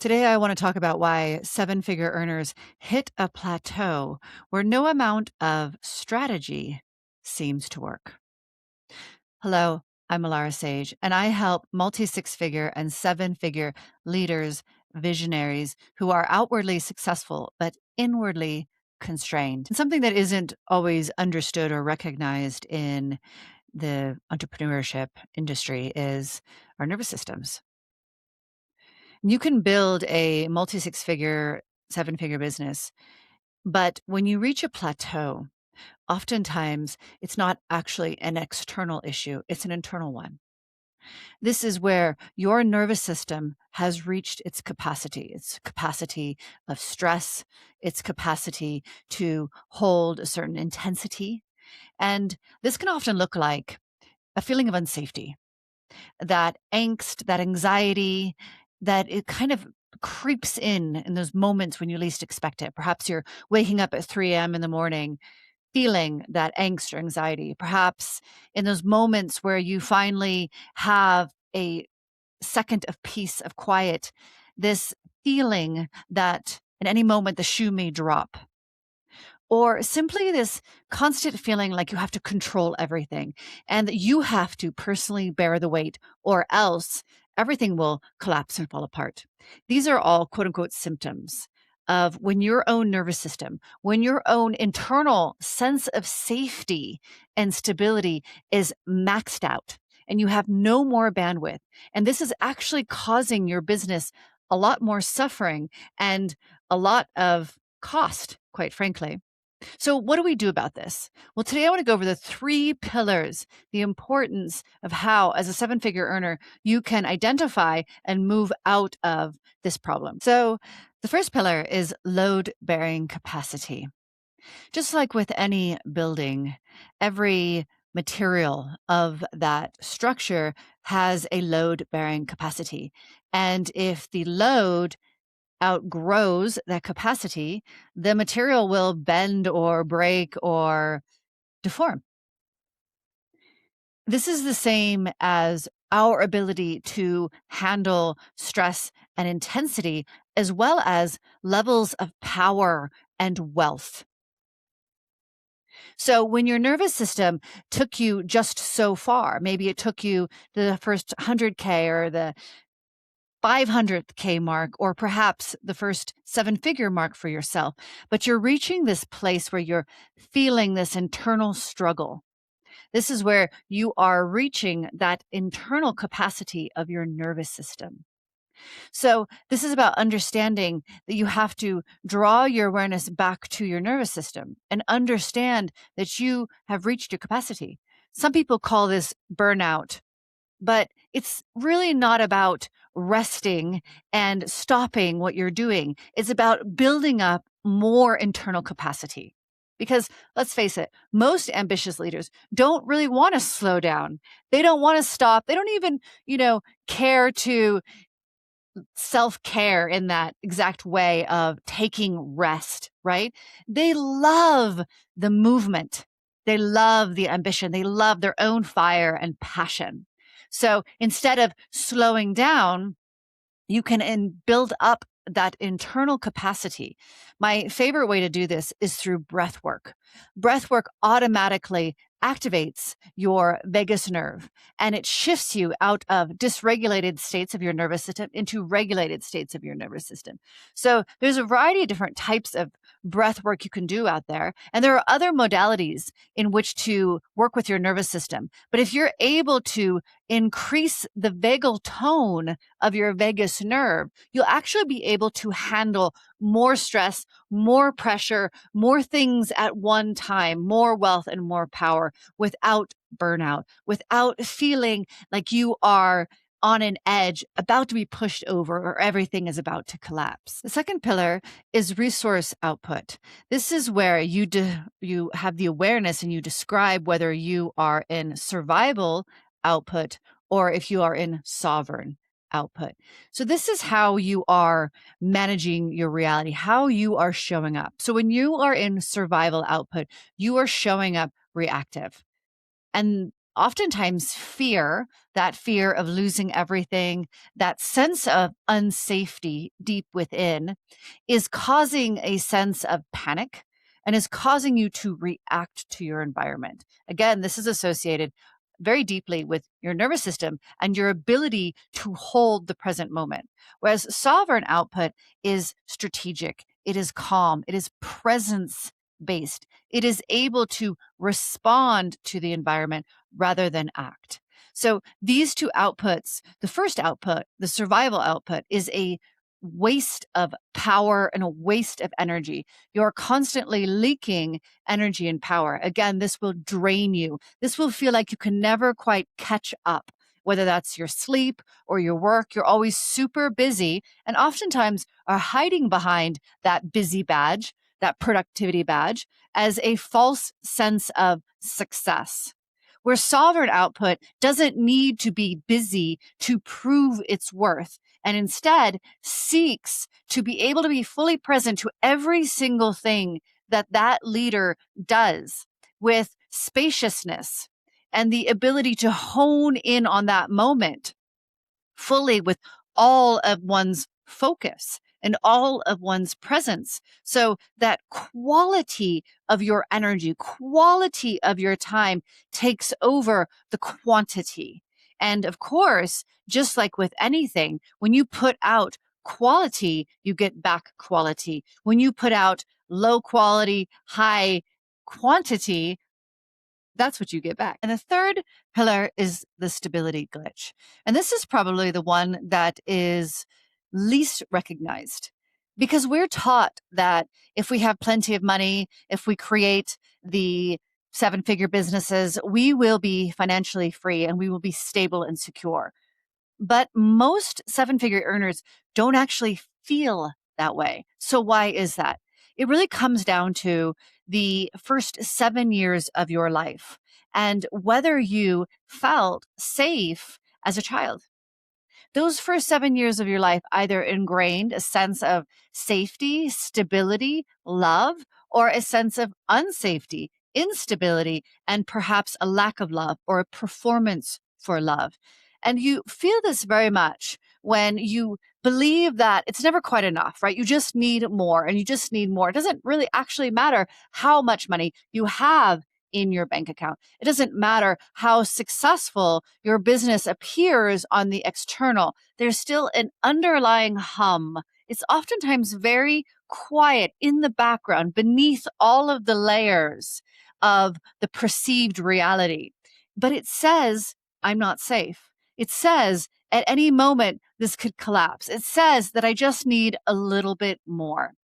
Today, I want to talk about why seven-figure earners hit a plateau where no amount of strategy seems to work. Hello, I'm Alara Sage, and I help multi six-figure and seven-figure leaders, visionaries who are outwardly successful but inwardly constrained. And something that isn't always understood or recognized in the entrepreneurship industry is our nervous systems. You can build a multi six-figure, seven-figure business, but when you reach a plateau, oftentimes it's not actually an external issue, it's an internal one. This is where your nervous system has reached its capacity of stress, its capacity to hold a certain intensity. And this can often look like a feeling of unsafety, that angst, that anxiety, that it kind of creeps in those moments when you least expect it. Perhaps you're waking up at 3 a.m. in the morning feeling that angst or anxiety. Perhaps in those moments where you finally have a second of peace, of quiet, this feeling that at any moment the shoe may drop, or simply this constant feeling like you have to control everything and that you have to personally bear the weight, or else everything will collapse and fall apart. These are all quote unquote symptoms of when your own nervous system, when your own internal sense of safety and stability is maxed out and you have no more bandwidth. And this is actually causing your business a lot more suffering and a lot of cost, quite frankly. So, what do we do about this? Well, today I want to go over the three pillars, the importance of how, as a seven-figure earner, you can identify and move out of this problem. So, the first pillar is load bearing capacity. Just like with any building, every material of that structure has a load bearing capacity. And if the load outgrows that capacity, the material will bend or break or deform. This is the same as our ability to handle stress and intensity, as well as levels of power and wealth. So, when your nervous system took you just so far, maybe it took you to the first 100K or the 500K mark, or perhaps the first seven-figure mark for yourself, but you're reaching this place where you're feeling this internal struggle. This is where you are reaching that internal capacity of your nervous system. So, this is about understanding that you have to draw your awareness back to your nervous system and understand that you have reached your capacity. Some people call this burnout, but it's really not about resting and stopping what you're doing. It's about building up more internal capacity. Because let's face it, most ambitious leaders don't really want to slow down. They don't want to stop. They don't even, care to self-care in that exact way of taking rest, right? They love the movement. They love the ambition. They love their own fire and passion. So instead of slowing down, you can build up that internal capacity. My favorite way to do this is through breath work. Breath work automatically activates your vagus nerve and it shifts you out of dysregulated states of your nervous system into regulated states of your nervous system. So there's a variety of different types of breath work you can do out there. And there are other modalities in which to work with your nervous system. But if you're able to increase the vagal tone of your vagus nerve, you'll actually be able to handle more stress, more pressure, more things at one time, more wealth and more power without burnout, without feeling like you are on an edge, about to be pushed over, or everything is about to collapse. The second pillar is resource output. This is where you have the awareness and you describe whether you are in survival output or if you are in sovereign output. So this is how you are managing your reality, how you are showing up. So when you are in survival output, you are showing up reactive. And oftentimes fear, that fear of losing everything, that sense of unsafety deep within, is causing a sense of panic and is causing you to react to your environment. Again, this is associated very deeply with your nervous system and your ability to hold the present moment. Whereas sovereign output is strategic, it is calm, it is presence based, it is able to respond to the environment rather than act. So these two outputs, the first output, the survival output, is a waste of power and a waste of energy. You're constantly leaking energy and power. Again, this will drain you. This will feel like you can never quite catch up, whether that's your sleep or your work. You're always super busy and oftentimes are hiding behind that busy badge, that productivity badge, as a false sense of success. Where sovereign output doesn't need to be busy to prove its worth and instead seeks to be able to be fully present to every single thing that that leader does with spaciousness and the ability to hone in on that moment fully with all of one's focus and all of one's presence. So that quality of your energy, quality of your time takes over the quantity. And of course, just like with anything, when you put out quality, you get back quality. When you put out low quality, high quantity, that's what you get back. And the third pillar is the stability glitch. And this is probably the one that is least recognized because we're taught that if we have plenty of money, if we create the seven-figure businesses, we will be financially free and we will be stable and secure. But most seven-figure earners don't actually feel that way. So why is that? It really comes down to the first 7 years of your life and whether you felt safe as a child. Those first 7 years of your life either ingrained a sense of safety, stability, love, or a sense of unsafety, instability, and perhaps a lack of love or a performance for love. And you feel this very much when you believe that it's never quite enough, right? You just need more and you just need more. It doesn't really actually matter how much money you have in your bank account. It doesn't matter how successful your business appears on the external. There's still an underlying hum. It's oftentimes very quiet in the background beneath all of the layers of the perceived reality. But it says, I'm not safe. It says, at any moment, this could collapse. It says that I just need a little bit more.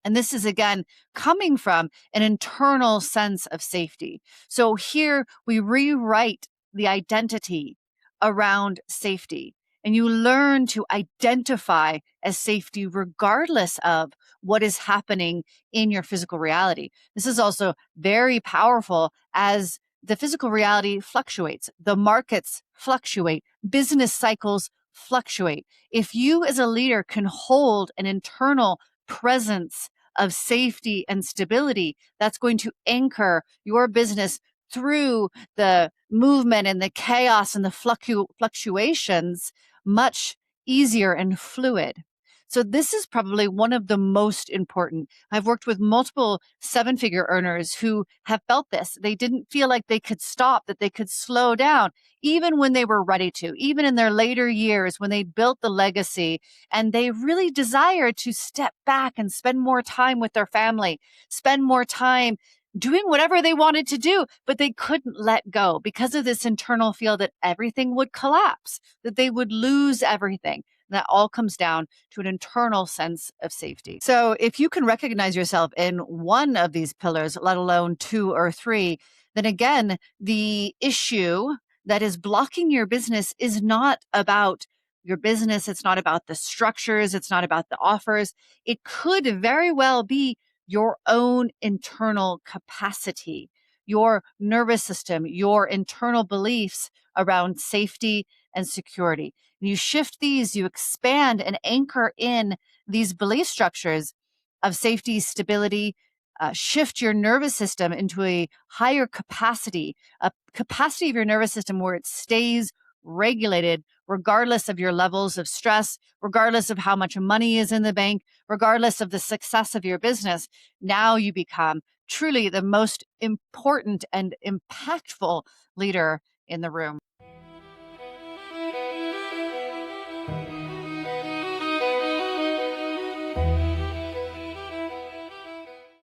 And this is again coming from an internal sense of safety. So here we rewrite the identity around safety. And you learn to identify as safety regardless of what is happening in your physical reality. This is also very powerful as the physical reality fluctuates, the markets fluctuate, business cycles fluctuate. If you as a leader can hold an internal presence of safety and stability, that's going to anchor your business through the movement and the chaos and the fluctuations much easier and fluid. So this is probably one of the most important. I've worked with multiple seven-figure earners who have felt this. They didn't feel like they could stop, that they could slow down, even when they were ready to, even in their later years when they built the legacy and they really desired to step back and spend more time with their family, spend more time doing whatever they wanted to do, but they couldn't let go because of this internal feel that everything would collapse, that they would lose everything. That all comes down to an internal sense of safety. So if you can recognize yourself in one of these pillars, let alone two or three, then again, the issue that is blocking your business is not about your business. It's not about the structures. It's not about the offers. It could very well be your own internal capacity, your nervous system, your internal beliefs around safety and security. And you shift these, you expand and anchor in these belief structures of safety, stability, shift your nervous system into a higher capacity, a capacity of your nervous system where it stays regulated regardless of your levels of stress, regardless of how much money is in the bank, regardless of the success of your business. Now you become truly the most important and impactful leader in the room.